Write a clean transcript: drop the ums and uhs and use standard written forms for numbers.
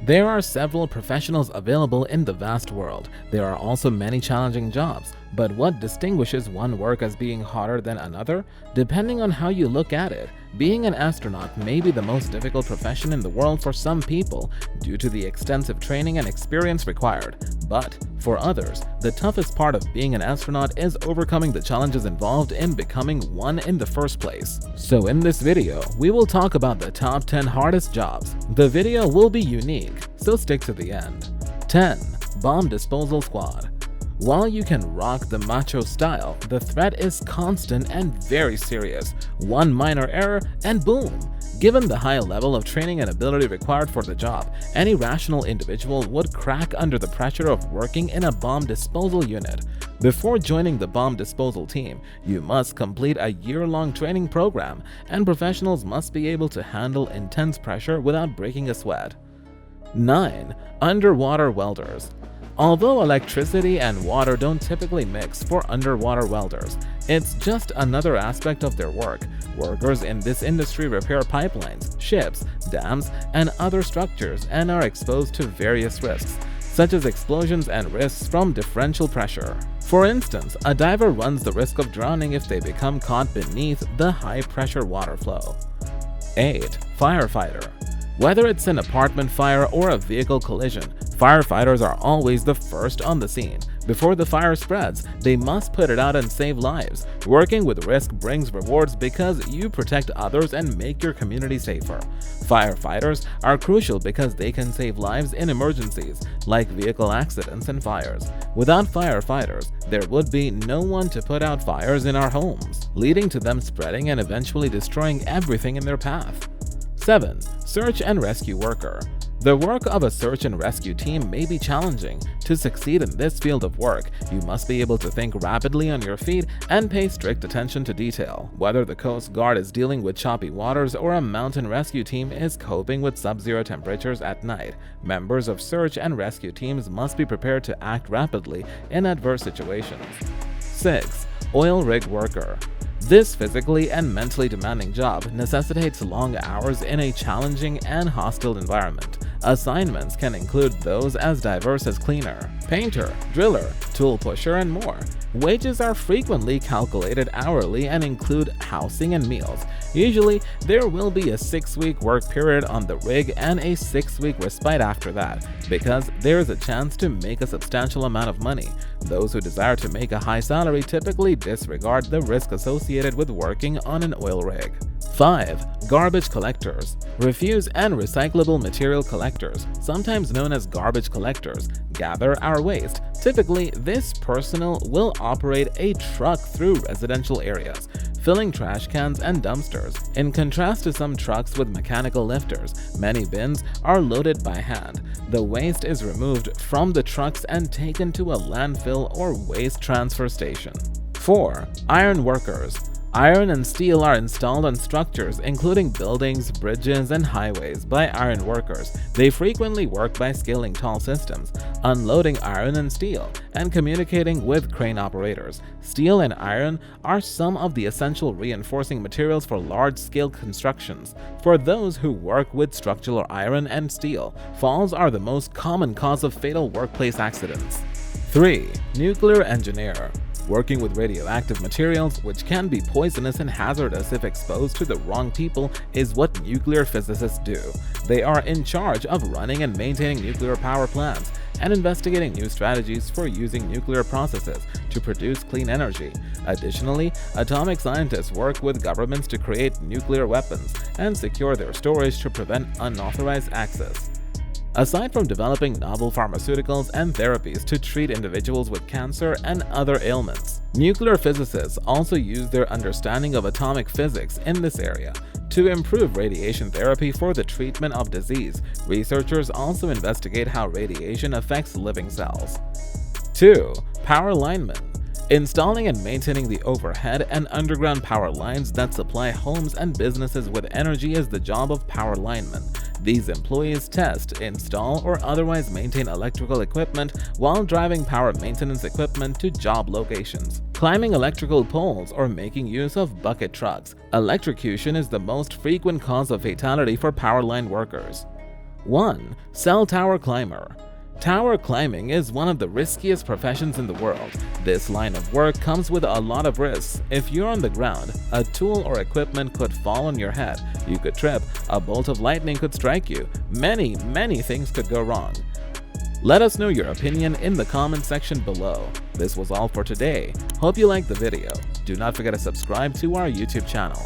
There are several professionals available in the vast world. There are also many challenging jobs. But what distinguishes one work as being harder than another? Depending on how you look at it, being an astronaut may be the most difficult profession in the world for some people due to the extensive training and experience required. But for others, the toughest part of being an astronaut is overcoming the challenges involved in becoming one in the first place. So in this video, we will talk about the top 10 hardest jobs. The video will be unique, so stick to the end. 10. Bomb Disposal Squad. While you can rock the macho style, the threat is constant and very serious. One minor error and boom! Given the high level of training and ability required for the job, any rational individual would crack under the pressure of working in a bomb disposal unit. Before joining the bomb disposal team, you must complete a year-long training program, and professionals must be able to handle intense pressure without breaking a sweat. 9. Underwater Welders. Although electricity and water don't typically mix for underwater welders, it's just another aspect of their work. Workers in this industry repair pipelines, ships, dams, and other structures and are exposed to various risks, such as explosions and risks from differential pressure. For instance, a diver runs the risk of drowning if they become caught beneath the high-pressure water flow. 8. Firefighter. Whether it's an apartment fire or a vehicle collision, firefighters are always the first on the scene. Before the fire spreads, they must put it out and save lives. Working with risk brings rewards because you protect others and make your community safer. Firefighters are crucial because they can save lives in emergencies, like vehicle accidents and fires. Without firefighters, there would be no one to put out fires in our homes, leading to them spreading and eventually destroying everything in their path. 7. Search and Rescue Worker. The work of a search and rescue team may be challenging. To succeed in this field of work, you must be able to think rapidly on your feet and pay strict attention to detail. Whether the Coast Guard is dealing with choppy waters or a mountain rescue team is coping with sub-zero temperatures at night, members of search and rescue teams must be prepared to act rapidly in adverse situations. 6. Oil Rig Worker. This physically and mentally demanding job necessitates long hours in a challenging and hostile environment. Assignments can include those as diverse as cleaner, painter, driller, tool pusher, and more. Wages are frequently calculated hourly and include housing and meals. Usually, there will be a 6-week work period on the rig and a 6-week respite after that, because there is a chance to make a substantial amount of money. Those who desire to make a high salary typically disregard the risk associated with working on an oil rig. 5. Garbage Collectors. Refuse and recyclable material collectors, sometimes known as garbage collectors, gather our waste. Typically, this personnel will operate a truck through residential areas, filling trash cans and dumpsters. In contrast to some trucks with mechanical lifters, many bins are loaded by hand. The waste is removed from the trucks and taken to a landfill or waste transfer station. 4. Ironworkers. Iron and steel are installed on structures including buildings, bridges, and highways by iron workers. They frequently work by scaling tall systems, unloading iron and steel, and communicating with crane operators. Steel and iron are some of the essential reinforcing materials for large-scale constructions. For those who work with structural iron and steel, falls are the most common cause of fatal workplace accidents. 3. Nuclear Engineer. Working with radioactive materials, which can be poisonous and hazardous if exposed to the wrong people, is what nuclear physicists do. They are in charge of running and maintaining nuclear power plants and investigating new strategies for using nuclear processes to produce clean energy. Additionally, atomic scientists work with governments to create nuclear weapons and secure their storage to prevent unauthorized access. Aside from developing novel pharmaceuticals and therapies to treat individuals with cancer and other ailments, nuclear physicists also use their understanding of atomic physics in this area to improve radiation therapy for the treatment of disease. Researchers also investigate how radiation affects living cells. 2. Power linemen. Installing and maintaining the overhead and underground power lines that supply homes and businesses with energy is the job of power linemen. These employees test, install, or otherwise maintain electrical equipment while driving power maintenance equipment to job locations. Climbing electrical poles or making use of bucket trucks. Electrocution is the most frequent cause of fatality for power line workers. 1. Cell tower climber. Tower climbing is one of the riskiest professions in the world. This line of work comes with a lot of risks. If you're on the ground, a tool or equipment could fall on your head, you could trip, a bolt of lightning could strike you, many things could go wrong. Let us know your opinion in the comment section below. This was all for today. Hope you liked the video. Do not forget to subscribe to our YouTube channel.